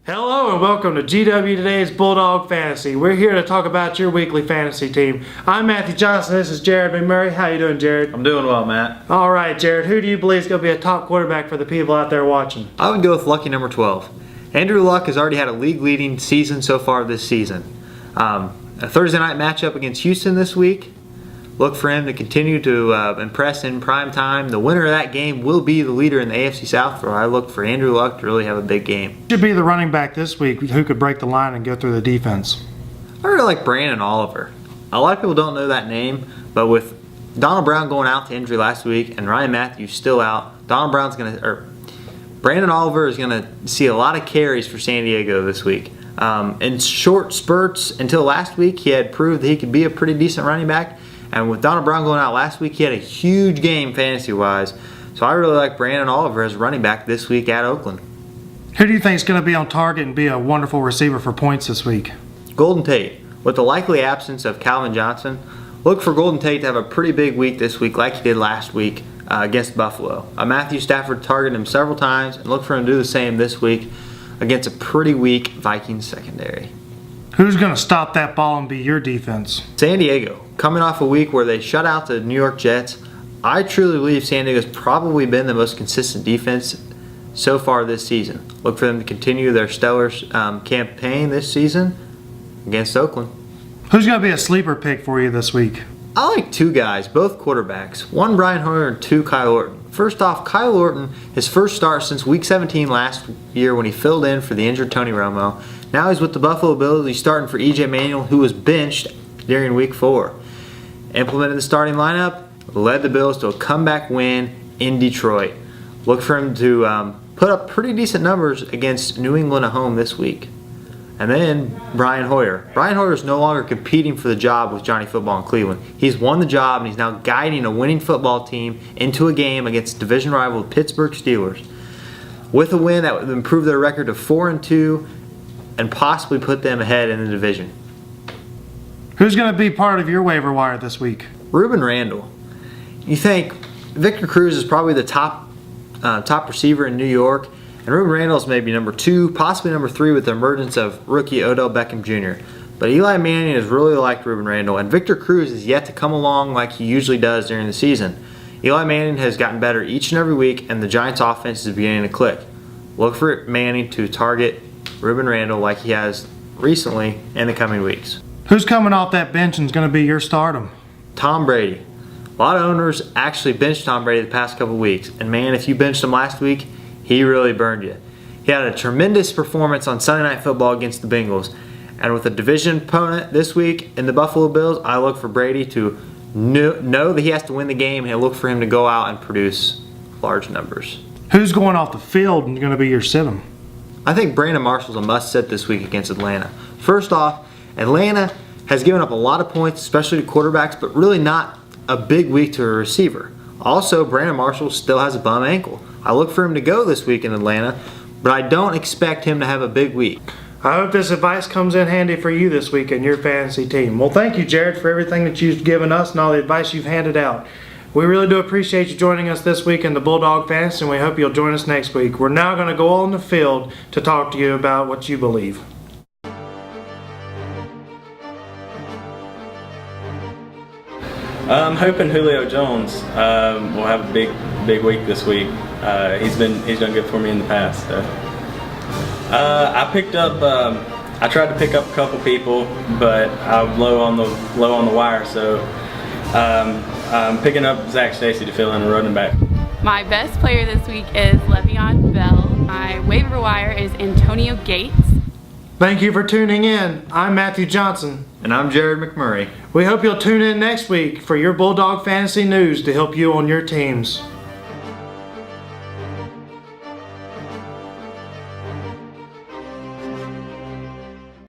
Hello and welcome to GW Today's Bulldog Fantasy. We're here to talk about your weekly fantasy team. I'm Matthew Johnson. This is Jared McMurray. How you doing, Jared? I'm doing well, Matt. All right, Jared. Who do you believe is going to be a top quarterback for the people out there watching? I would go with lucky number 12. Andrew Luck has already had a league-leading season so far this season. A Thursday night matchup against Houston this week. Look for him to continue to impress in prime time. The winner of that game will be the leader in the AFC South. So I look for Andrew Luck to really have a big game. Should be the running back this week who could break the line and go through the defense. I really like Brandon Oliver. A lot of people don't know that name, but with Donald Brown going out to injury last week and Ryan Matthews still out, Brandon Oliver is gonna see a lot of carries for San Diego this week. In short spurts until last week, he had proved that he could be a pretty decent running back. And with Donald Brown going out last week, he had a huge game fantasy-wise. So I really like Brandon Oliver as running back this week at Oakland. Who do you think is going to be on target and be a wonderful receiver for points this week? Golden Tate. With the likely absence of Calvin Johnson, look for Golden Tate to have a pretty big week this week like he did last week against Buffalo. Matthew Stafford targeted him several times, and look for him to do the same this week against a pretty weak Vikings secondary. Who's going to stop that ball and be your defense? San Diego. Coming off a week where they shut out the New York Jets, I truly believe San Diego's probably been the most consistent defense so far this season. Look for them to continue their stellar campaign this season against Oakland. Who's going to be a sleeper pick for you this week? I like two guys, both quarterbacks. One Brian Hoyer and two Kyle Orton. First off, Kyle Orton, his first start since Week 17 last year when he filled in for the injured Tony Romo. Now he's with the Buffalo Bills. He's starting for E.J. Manuel, who was benched during Week 4. Implemented the starting lineup, led the Bills to a comeback win in Detroit. Look for him to put up pretty decent numbers against New England at home this week. And then Brian Hoyer. Brian Hoyer is no longer competing for the job with Johnny Football in Cleveland. He's won the job and he's now guiding a winning football team into a game against division rival Pittsburgh Steelers. With a win that would improve their record to 4-2 and possibly put them ahead in the division. Who's going to be part of your waiver wire this week? Rueben Randle. You think Victor Cruz is probably the top receiver in New York, and Rueben Randle is maybe number 2, possibly number 3 with the emergence of rookie Odell Beckham Jr. But Eli Manning has really liked Rueben Randle, and Victor Cruz is yet to come along like he usually does during the season. Eli Manning has gotten better each and every week, and the Giants' offense is beginning to click. Look for Manning to target Rueben Randle like he has recently in the coming weeks. Who's coming off that bench and is going to be your stardom? Tom Brady. A lot of owners actually benched Tom Brady the past couple weeks, and man, if you benched him last week, he really burned you. He had a tremendous performance on Sunday Night Football against the Bengals, and with a division opponent this week in the Buffalo Bills, I look for Brady to know that he has to win the game, and I look for him to go out and produce large numbers. Who's going off the field and going to be your sit-em? I think Brandon Marshall's a must-sit this week against Atlanta. First off, Atlanta has given up a lot of points, especially to quarterbacks, but really not a big week to a receiver. Also, Brandon Marshall still has a bum ankle. I look for him to go this week in Atlanta, but I don't expect him to have a big week. I hope this advice comes in handy for you this week in your fantasy team. Well, thank you, Jared, for everything that you've given us and all the advice you've handed out. We really do appreciate you joining us this week in the Bulldog Fantasy, and we hope you'll join us next week. We're now going to go on the field to talk to you about what you believe. I'm hoping Julio Jones will have a big week this week. He's done good for me in the past. I tried to pick up a couple people, but I'm low on the wire, so I'm picking up Zach Stacy to fill in a running back. My best player this week is Le'Veon Bell. My waiver wire is Antonio Gates. Thank you for tuning in. I'm Matthew Johnson. And I'm Jared McMurray. We hope you'll tune in next week for your Bulldog Fantasy News to help you on your teams.